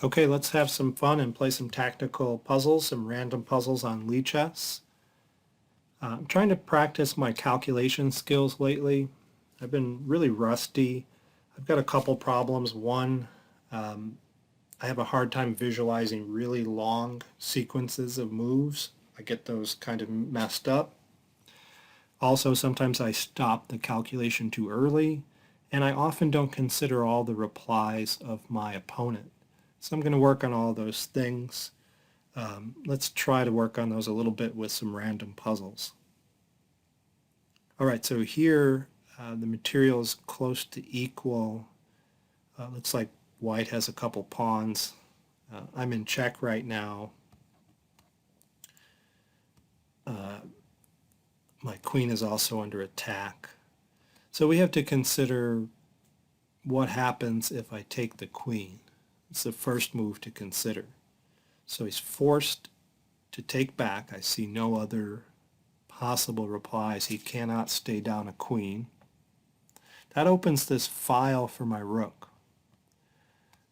Okay, let's have some fun and play some tactical puzzles, some random puzzles on Lichess. I'm trying to practice my calculation skills lately. I've been really rusty. I've got a couple problems. One, um, I have a hard time visualizing really long sequences of moves. I get those kind of messed up. Also, sometimes I stop the calculation too early, and I often don't consider all the replies of my opponent. So I'm going to work on all those things. Let's try to work on those a little bit with some random puzzles. All right, so here the material is close to equal. Looks like white has a couple pawns. I'm in check right now. My queen is also under attack. So we have to consider what happens if I take the queen. It's the first move to consider. So he's forced to take back. I see no other possible replies. He cannot stay down a queen. That opens this file for my rook.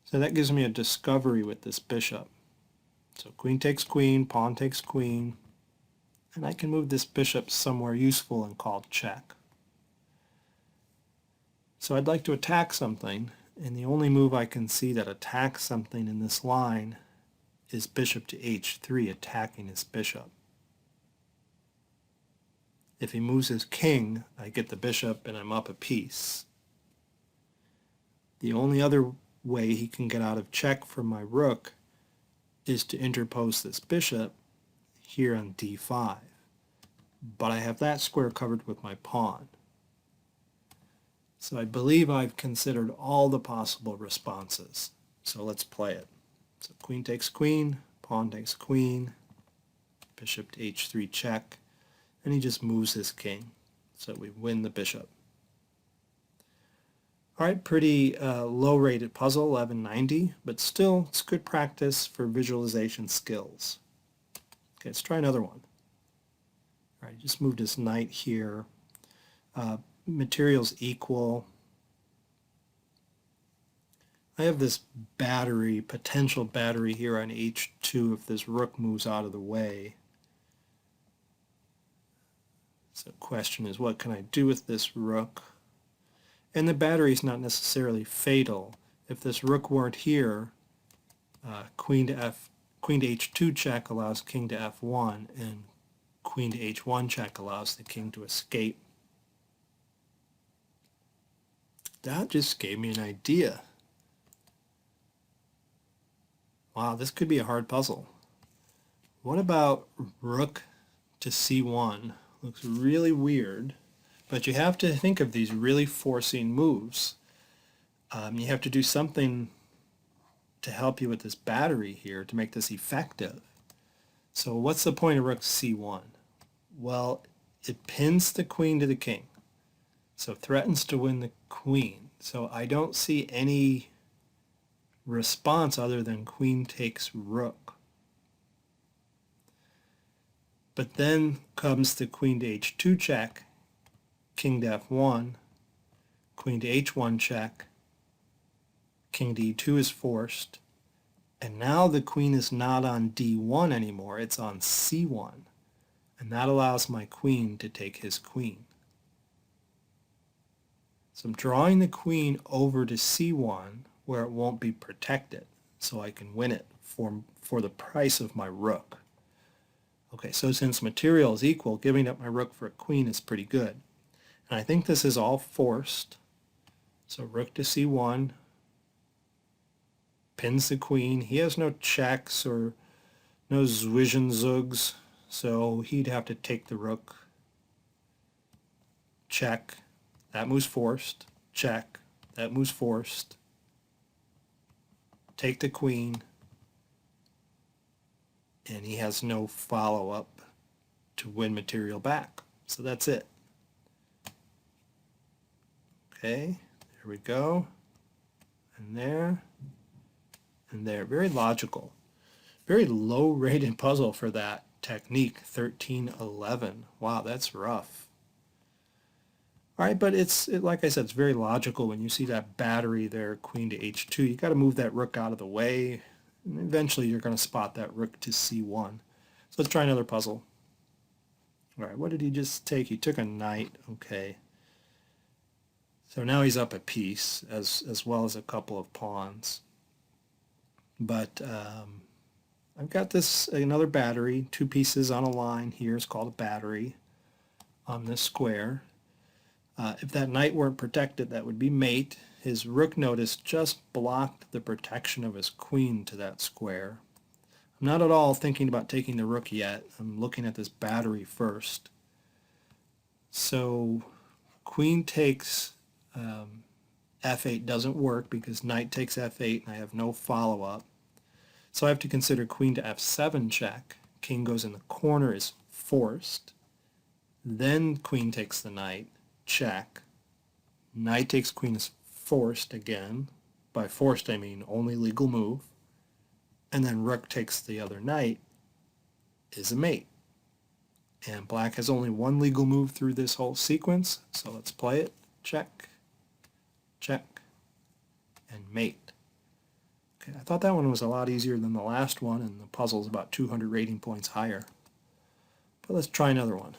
So that gives me a discovery with this bishop. So queen takes queen, pawn takes queen, and I can move this bishop somewhere useful and called check. So I'd like to attack something, and the only move I can see that attacks something in this line is bishop to h3, attacking his bishop. If he moves his king, I get the bishop and I'm up a piece. The only other way he can get out of check from my rook is to interpose this bishop here on d5. But I have that square covered with my pawn. So I believe I've considered all the possible responses. So let's play it. So queen takes queen, pawn takes queen, bishop to h3 check, and he just moves his king. So we win the bishop. All right, pretty low-rated puzzle, 1190, but still it's good practice for visualization skills. Okay, let's try another one. All right, just moved his knight here. Materials equal. I have this battery, potential battery here on h2 if this rook moves out of the way. So the question is, what can I do with this rook? And the battery is not necessarily fatal. If this rook weren't here, queen to h2 check allows king to f1, and queen to h1 check allows the king to escape. That just gave me an idea. Wow, this could be a hard puzzle. What about rook to c1? Looks really weird, but you have to think of these really forcing moves. You have to do something to help you with this battery here to make this effective. So what's the point of rook c1? Well, it pins the queen to the king, so threatens to win the queen. So I don't see any response other than queen takes rook. But then comes the queen to h2 check, king to f1, queen to h1 check, king to e2 is forced, and now the queen is not on d1 anymore, it's on c1, and that allows my queen to take his queen. So I'm drawing the queen over to c1 where it won't be protected, so I can win it for the price of my rook. Okay, so since material is equal, giving up my rook for a queen is pretty good. And I think this is all forced. So rook to c1 pins the queen. He has no checks or no zwischenzugs, so he'd have to take the rook. Check. That move's forced. Check. That move's forced. Take the queen. And he has no follow-up to win material back. So that's it. Okay, there we go. And there. And there. Very logical. Very low-rated puzzle for that technique, 1311. Wow, that's rough. All right, but like I said, it's very logical when you see that battery there, queen to h2. You got to move that rook out of the way. And eventually you're going to spot that rook to c1. So let's try another puzzle. All right, what did he just take? He took a knight. Okay. So now he's up a piece as well as a couple of pawns. But I've got this another battery, two pieces on a line here. It's called a battery on this square. If that knight weren't protected, that would be mate. His rook, notice, just blocked the protection of his queen to that square. I'm not at all thinking about taking the rook yet. I'm looking at this battery first. So queen takes f8 doesn't work because knight takes f8 and I have no follow-up. So I have to consider queen to f7 check. King goes in the corner, is forced. Then queen takes the knight, check. Knight takes queen is forced again. By forced I mean only legal move. And then rook takes the other knight is a mate. And black has only one legal move through this whole sequence, so let's play it. Check, check, and mate. Okay, I thought that one was a lot easier than the last one, and the puzzle's about 200 rating points higher. But let's try another one.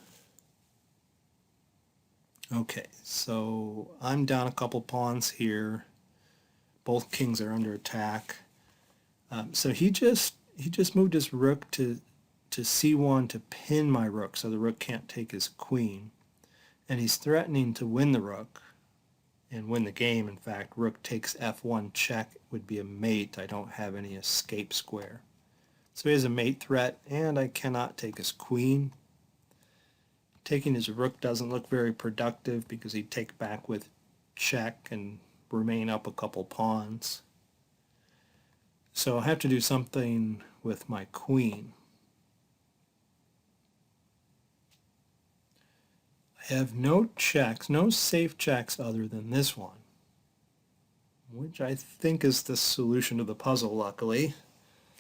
Okay, so I'm down a couple pawns here. Both kings are under attack. So he just moved his rook to c1 to pin my rook so the rook can't take his queen. And he's threatening to win the rook and win the game. In fact, rook takes f1 check would be a mate. I don't have any escape square. So he has a mate threat, and I cannot take his queen. Taking his rook doesn't look very productive because he'd take back with check and remain up a couple pawns. So I have to do something with my queen. I have no checks, no safe checks other than this one, which I think is the solution to the puzzle, luckily.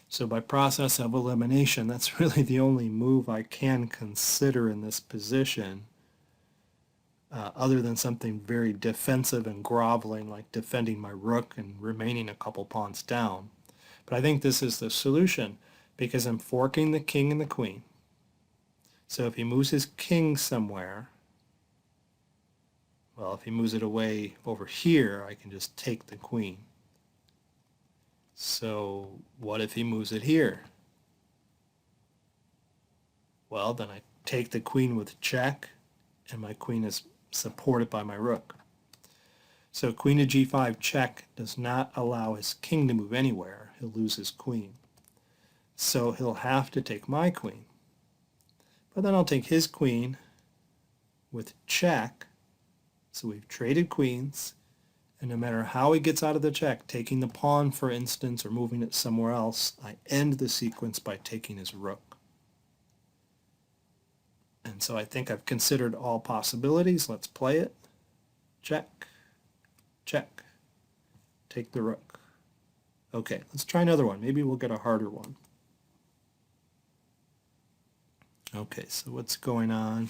So by process of elimination, that's really the only move I can consider in this position, other than something very defensive and groveling, like defending my rook and remaining a couple pawns down. But I think this is the solution because I'm forking the king and the queen. So if he moves his king somewhere, well, if he moves it away over here, I can just take the queen. So what if he moves it here? Well, then I take the queen with check, and my queen is supported by my rook. So queen to g5 check does not allow his king to move anywhere. He'll lose his queen. So he'll have to take my queen. But then I'll take his queen with check. So we've traded queens. And no matter how he gets out of the check, taking the pawn, for instance, or moving it somewhere else, I end the sequence by taking his rook. And so I think I've considered all possibilities. Let's play it. Check, check, take the rook. Okay, let's try another one. Maybe we'll get a harder one. Okay, so what's going on?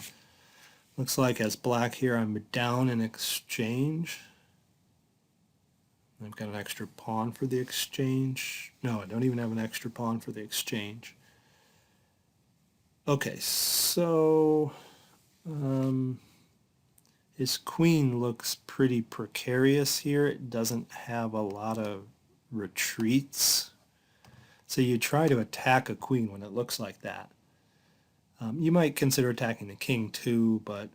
Looks like as black here, I'm down in exchange. I've got an extra pawn for the exchange. No, I don't even have an extra pawn for the exchange. Okay, so his queen looks pretty precarious here. It doesn't have a lot of retreats. So you try to attack a queen when it looks like that. You might consider attacking the king too, but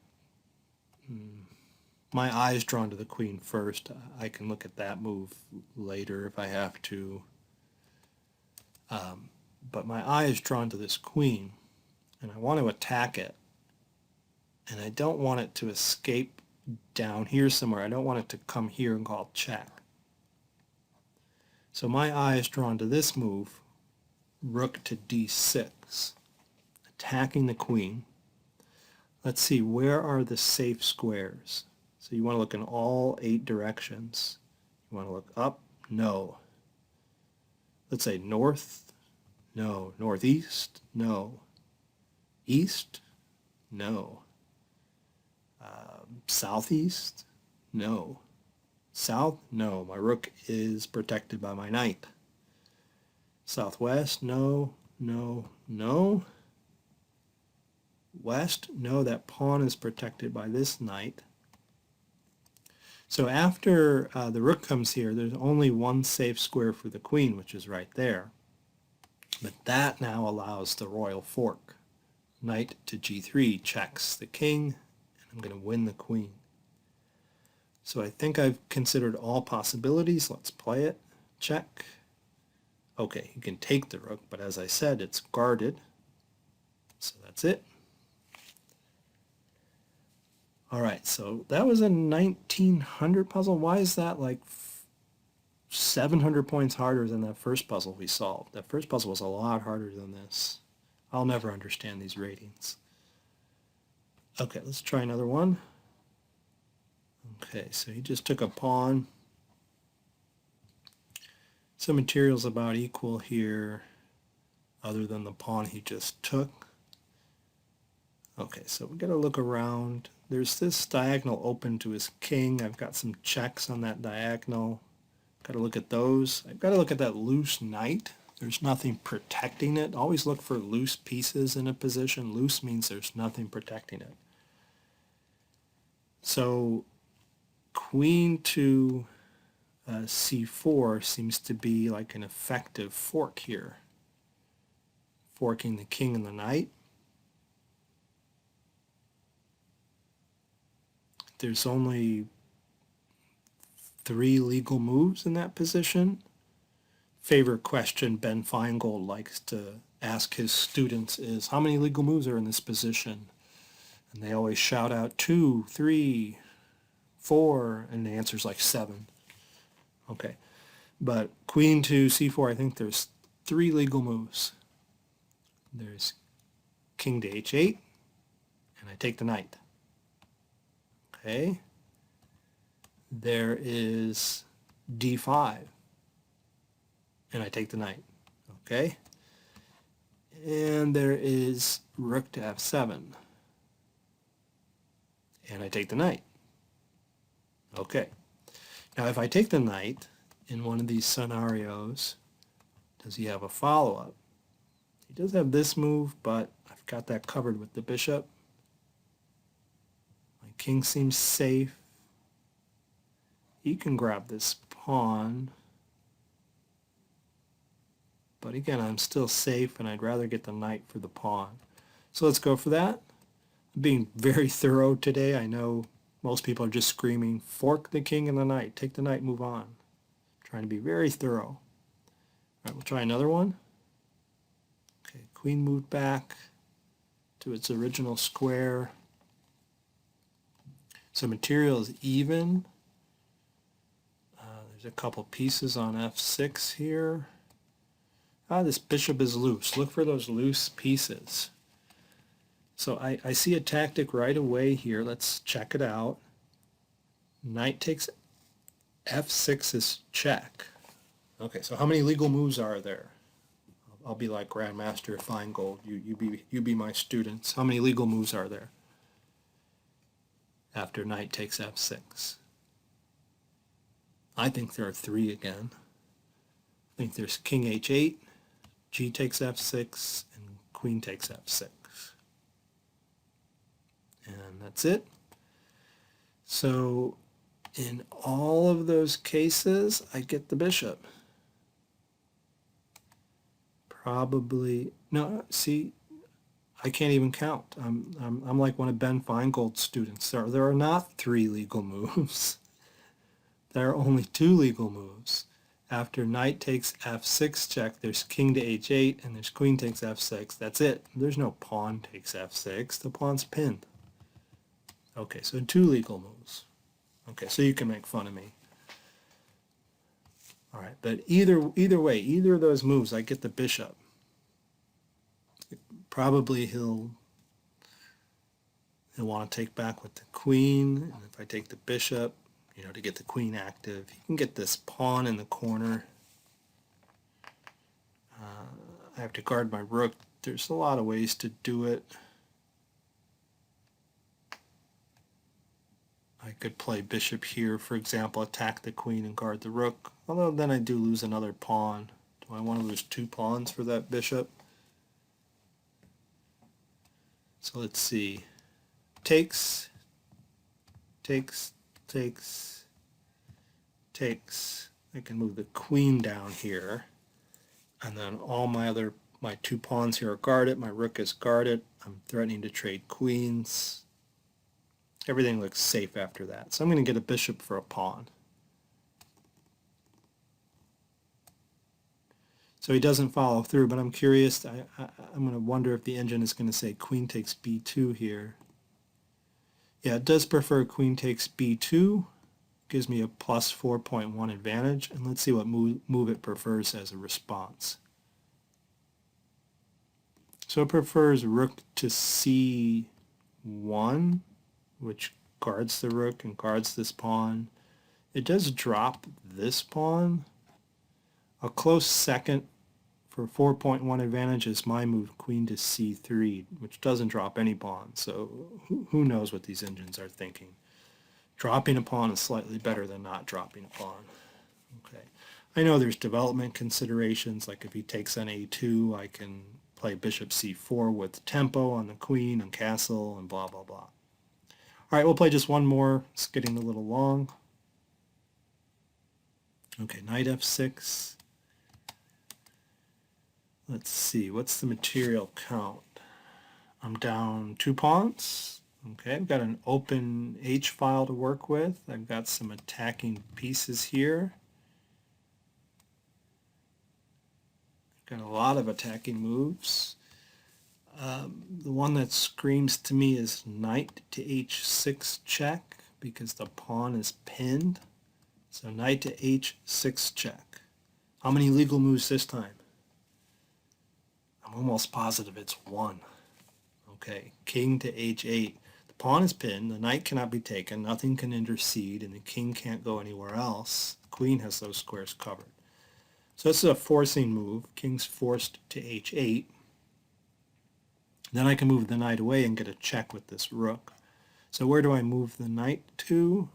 my eye is drawn to the queen first. I can look at that move later if I have to. But my eye is drawn to this queen, and I want to attack it. And I don't want it to escape down here somewhere. I don't want it to come here and call check. So my eye is drawn to this move, rook to d6, attacking the queen. Let's see, where are the safe squares? So you want to look in all 8 directions. You want to look up? No. Let's say north? No. Northeast? No. East? No. Southeast? No. South? No. My rook is protected by my knight. Southwest, no, no, no. West, no, that pawn is protected by this knight. So after the rook comes here, there's only one safe square for the queen, which is right there. But that now allows the royal fork. Knight to g3 checks the king, and I'm going to win the queen. So I think I've considered all possibilities. Let's play it. Check. Okay, you can take the rook, but as I said, it's guarded. So that's it. All right, so that was a 1900 puzzle. Why is that like 700 points harder than that first puzzle we solved? That first puzzle was a lot harder than this. I'll never understand these ratings. Okay, let's try another one. Okay, so he just took a pawn. Some material's about equal here, other than the pawn he just took. Okay, so we got to look around. There's this diagonal open to his king. I've got some checks on that diagonal. Got to look at those. I've got to look at that loose knight. There's nothing protecting it. Always look for loose pieces in a position. Loose means there's nothing protecting it. So queen to c4 seems to be like an effective fork here. Forking the king and the knight. There's only 3 legal moves in that position. Favorite question Ben Feingold likes to ask his students is, how many legal moves are in this position? And they always shout out 2, 3, 4, and the answer's like 7. Okay, but queen to c4, I think there's 3 legal moves. There's king to h8, and I take the knight. Okay, there is d5, and I take the knight. Okay, and there is rook to f7, and I take the knight. Okay, now if I take the knight in one of these scenarios, does he have a follow-up? He does have this move, but I've got that covered with the bishop. My king seems safe. He can grab this pawn, but again, I'm still safe, and I'd rather get the knight for the pawn. So let's go for that. I'm being very thorough today. I know most people are just screaming, fork the king and the knight, take the knight, move on. I'm trying to be very thorough. All right, we'll try another one. Okay, queen moved back to its original square. So material is even. There's a couple pieces on f6 here. This bishop is loose. Look for those loose pieces. So I see a tactic right away here. Let's check it out. Knight takes f6 is check. Okay, so how many legal moves are there? I'll be like Grandmaster Feingold. You be my students. How many legal moves are there after knight takes f6? I think there are 3 again. I think there's king h8, g takes f6, and queen takes f6. And that's it. So in all of those cases, I get the bishop. Probably, no, see, I can't even count. I'm like one of Ben Feingold's students. There are not 3 legal moves. There are only 2 legal moves. After knight takes f6 check, there's king to h8, and there's queen takes f6. That's it. There's no pawn takes f6. The pawn's pinned. Okay, so 2 legal moves. Okay, so you can make fun of me. All right, but either way, either of those moves, I get the bishop. Probably he'll want to take back with the queen, and if I take the bishop, to get the queen active, he can get this pawn in the corner. I have to guard my rook. There's a lot of ways to do it. I could play bishop here, for example, attack the queen and guard the rook, although then I do lose another pawn to Do I want to lose 2 pawns for that bishop? So let's see. Takes, takes, takes, takes. I can move the queen down here. And then all my 2 pawns here are guarded. My rook is guarded. I'm threatening to trade queens. Everything looks safe after that. So I'm going to get a bishop for a pawn. So he doesn't follow through, but I'm curious. I'm going to wonder if the engine is going to say queen takes b2 here. Yeah, it does prefer queen takes b2. Gives me a plus 4.1 advantage. And let's see what move it prefers as a response. So it prefers rook to c1, which guards the rook and guards this pawn. It does drop this pawn. A close second for 4.1 advantage is my move, queen to c3, which doesn't drop any pawn. So who knows what these engines are thinking. Dropping a pawn is slightly better than not dropping a pawn. Okay. I know there's development considerations, like if he takes on a2, I can play bishop c4 with tempo on the queen and castle and blah, blah, blah. All right, we'll play just one more. It's getting a little long. Okay, knight f6. Let's see, what's the material count? I'm down 2 pawns. Okay, I've got an open H file to work with. I've got some attacking pieces here. Got a lot of attacking moves. The one that screams to me is knight to h6 check because the pawn is pinned. So knight to h6 check. How many legal moves this time? I'm almost positive it's 1. Okay, king to h8. The pawn is pinned, the knight cannot be taken, nothing can intercede, and the king can't go anywhere else. The queen has those squares covered. So this is a forcing move. King's forced to h8. Then I can move the knight away and get a check with this rook. So where do I move the knight to?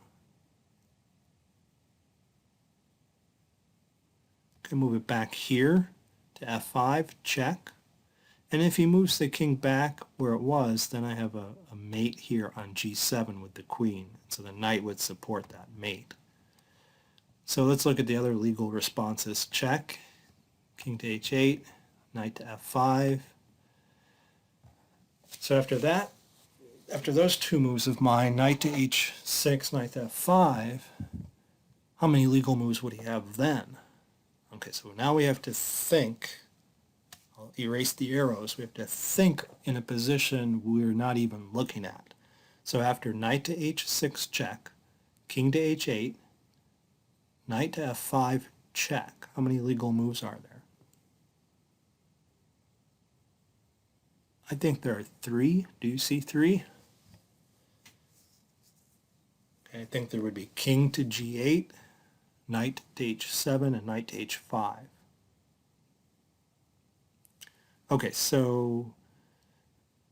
I can move it back here to f5, check. And if he moves the king back where it was, then I have a mate here on g7 with the queen. So the knight would support that mate. So let's look at the other legal responses. Check, king to h8, knight to f5. So after that, after those 2 moves of mine, knight to h6, knight to f5, how many legal moves would he have then? Okay, so now we have to think. I'll erase the arrows. We have to think in a position we're not even looking at. So after knight to h6 check, king to h8, knight to f5 check, how many legal moves are there? I think there are 3. Do you see 3? Okay, I think there would be king to g8, knight to h7, and knight to h5. Okay, so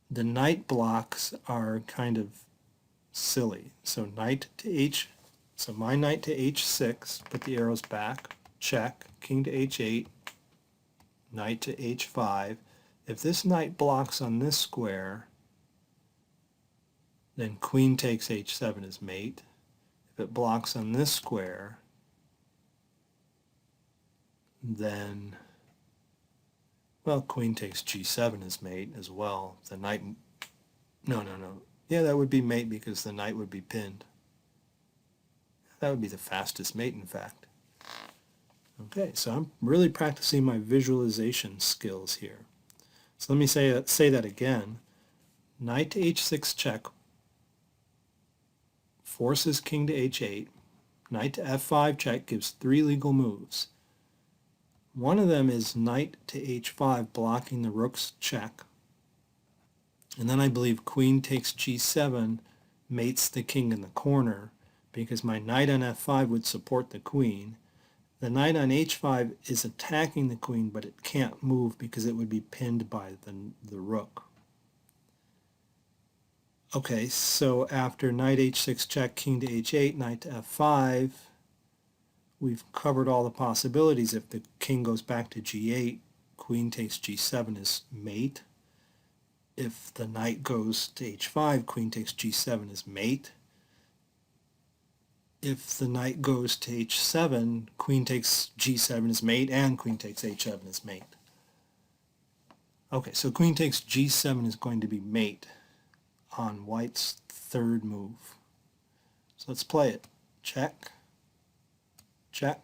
the knight blocks are kind of silly. So so my knight to h6, put the arrows back, check, king to h8, knight to h5. If this knight blocks on this square, then queen takes h7 as mate. If it blocks on this square, then, well, queen takes g7 as mate as well. The knight, no. Yeah, that would be mate because the knight would be pinned. That would be the fastest mate, in fact. Okay, so I'm really practicing my visualization skills here. So let me say that again. Knight to h6 check forces king to h8. Knight to f5 check gives 3 legal moves. One of them is knight to h5 blocking the rook's check. And then I believe queen takes g7 mates the king in the corner because my knight on f5 would support the queen. The knight on h5 is attacking the queen, but it can't move because it would be pinned by the rook. Okay, so after knight h6 check, king to h8, knight to f5, we've covered all the possibilities. If the king goes back to g8, queen takes g7 is mate. If the knight goes to h5, queen takes g7 is mate. If the knight goes to h7, queen takes g7 is mate, and queen takes h7 is mate. Okay, so queen takes g7 is going to be mate on white's third move. So let's play it. Check, check,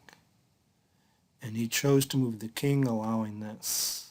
and he chose to move the king, allowing this.